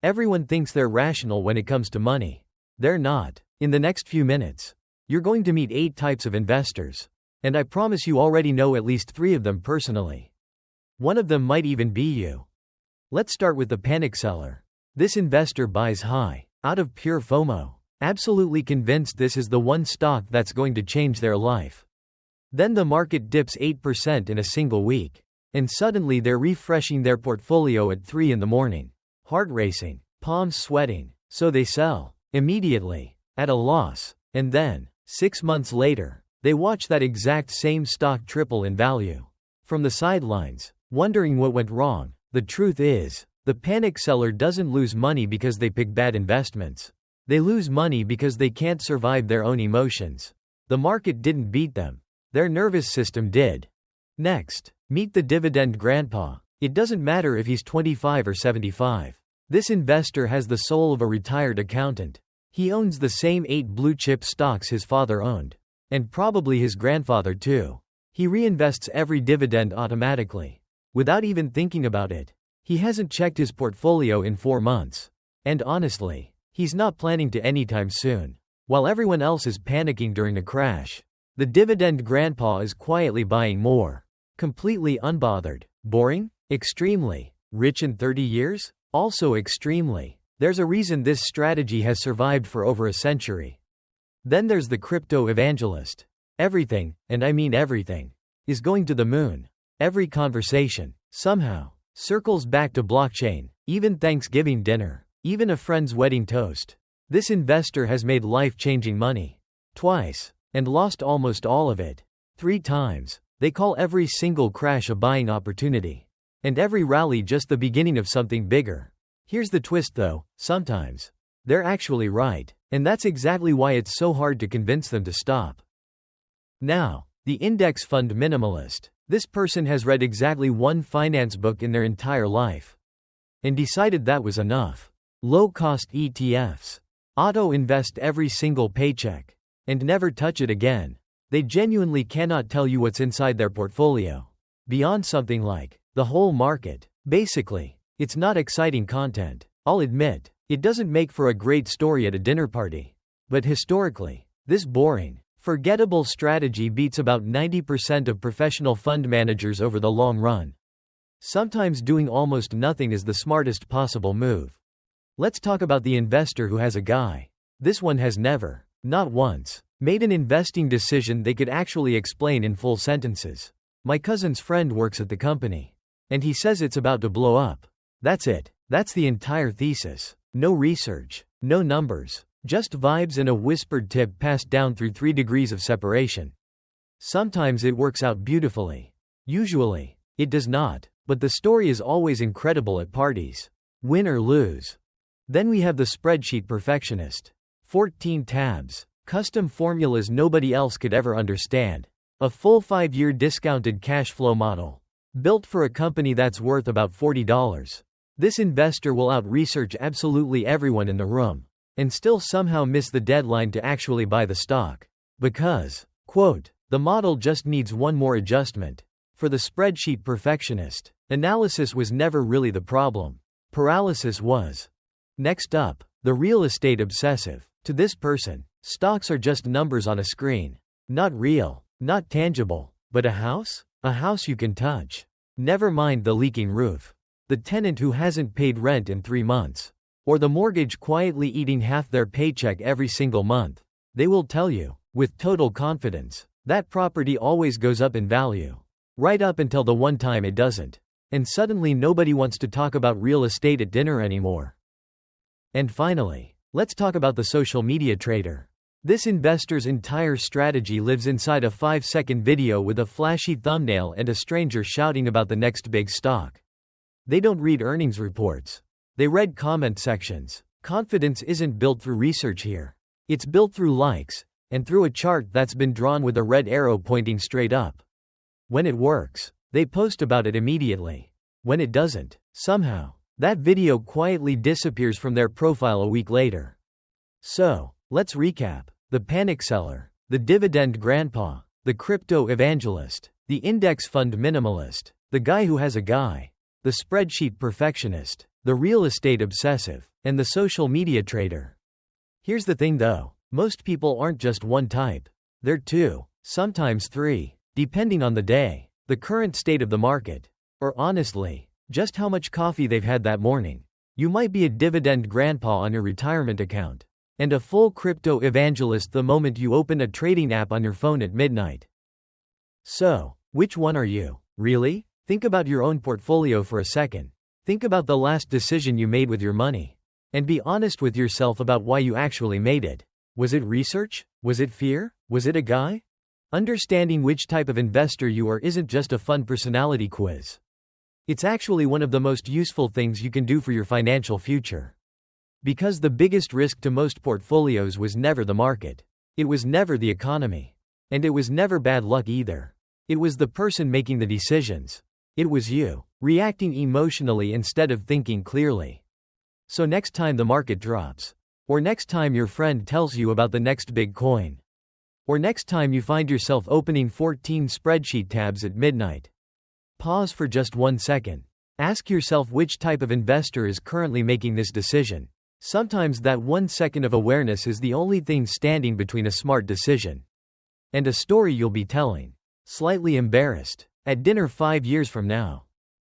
Everyone thinks they're rational when it comes to money. They're not. In the next few minutes, you're going to meet 8 types of investors. And I promise you already know at least 3 of them personally. One of them might even be you. Let's start with the panic seller. This investor buys high, out of pure FOMO, absolutely convinced this is the one stock that's going to change their life. Then the market dips 8% in a single week. And suddenly they're refreshing their portfolio at 3 in the morning. Heart racing, palms sweating, so they sell, immediately, at a loss. And then, 6 months later, they watch that exact same stock triple in value. From the sidelines, wondering what went wrong. The truth is, the panic seller doesn't lose money because they pick bad investments. They lose money because they can't survive their own emotions. The market didn't beat them. Their nervous system did. Next, meet the Dividend Grandpa. It doesn't matter if he's 25 or 75. This investor has the soul of a retired accountant. He owns the same 8 blue-chip stocks his father owned. And probably his grandfather too. He reinvests every dividend automatically, without even thinking about it. He hasn't checked his portfolio in 4 months. And honestly, he's not planning to anytime soon. While everyone else is panicking during a crash, the Dividend Grandpa is quietly buying more. Completely unbothered. Boring? Extremely. Rich in 30 years? Also extremely. There's a reason this strategy has survived for over a century. Then there's the Crypto Evangelist. Everything, and I mean everything, is going to the moon. Every conversation, somehow, circles back to blockchain. Even Thanksgiving dinner. Even a friend's wedding toast. This investor has made life-changing money. Twice. And lost almost all of it. 3 times. They call every single crash a buying opportunity. And every rally just the beginning of something bigger. Here's the twist though, sometimes they're actually right. And that's exactly why it's so hard to convince them to stop. Now, the index fund minimalist. This person has read exactly 1 finance book in their entire life. And decided that was enough. Low-cost ETFs. Auto-invest every single paycheck. And never touch it again. They genuinely cannot tell you what's inside their portfolio. Beyond something like the whole market. Basically, it's not exciting content. I'll admit, it doesn't make for a great story at a dinner party. But historically, this boring, forgettable strategy beats about 90% of professional fund managers over the long run. Sometimes doing almost nothing is the smartest possible move. Let's talk about the investor who has a guy. This one has never, not once, made an investing decision they could actually explain in full sentences. My cousin's friend works at the company. And he says it's about to blow up. That's it. That's the entire thesis. No research. No numbers. Just vibes and a whispered tip passed down through 3 degrees of separation. Sometimes it works out beautifully. Usually, it does not. But the story is always incredible at parties. Win or lose. Then we have the Spreadsheet Perfectionist. 14 tabs. Custom formulas nobody else could ever understand. A full 5-year discounted cash flow model. Built for a company that's worth about $40. This investor will out-research absolutely everyone in the room. And still somehow miss the deadline to actually buy the stock. Because, quote, the model just needs one more adjustment. For the Spreadsheet Perfectionist, analysis was never really the problem. Paralysis was. Next up, the Real Estate Obsessive. To this person, stocks are just numbers on a screen. Not real, not tangible. But a house? A house you can touch. Never mind the leaking roof. The tenant who hasn't paid rent in 3 months. Or the mortgage quietly eating half their paycheck every single month. They will tell you, with total confidence, that property always goes up in value. Right up until the one time it doesn't. And suddenly nobody wants to talk about real estate at dinner anymore. And finally, let's talk about the social media trader. This investor's entire strategy lives inside a 5-second video with a flashy thumbnail and a stranger shouting about the next big stock. They don't read earnings reports. They read comment sections. Confidence isn't built through research here. It's built through likes, and through a chart that's been drawn with a red arrow pointing straight up. When it works, they post about it immediately. When it doesn't, somehow, that video quietly disappears from their profile a week later. So, let's recap. The panic seller, the Dividend Grandpa, the Crypto Evangelist, the index fund minimalist, the guy who has a guy, the Spreadsheet Perfectionist, the real estate obsessive, and the social media trader. Here's the thing though, most people aren't just one type. They're two, sometimes three, depending on the day, the current state of the market, or honestly, just how much coffee they've had that morning. You might be a Dividend Grandpa on your retirement account, and a full Crypto Evangelist the moment you open a trading app on your phone at midnight. So, which one are you, really? Think about your own portfolio for a second. Think about the last decision you made with your money. And be honest with yourself about why you actually made it. Was it research? Was it fear? Was it a guy? Understanding which type of investor you are isn't just a fun personality quiz. It's actually one of the most useful things you can do for your financial future. Because the biggest risk to most portfolios was never the market. It was never the economy. And it was never bad luck either. It was the person making the decisions. It was you, reacting emotionally instead of thinking clearly. So next time the market drops, or next time your friend tells you about the next big coin, or next time you find yourself opening 14 spreadsheet tabs at midnight, pause for just 1 second. Ask yourself which type of investor is currently making this decision. Sometimes that 1 second of awareness is the only thing standing between a smart decision and a story you'll be telling, slightly embarrassed, at dinner 5 years from now.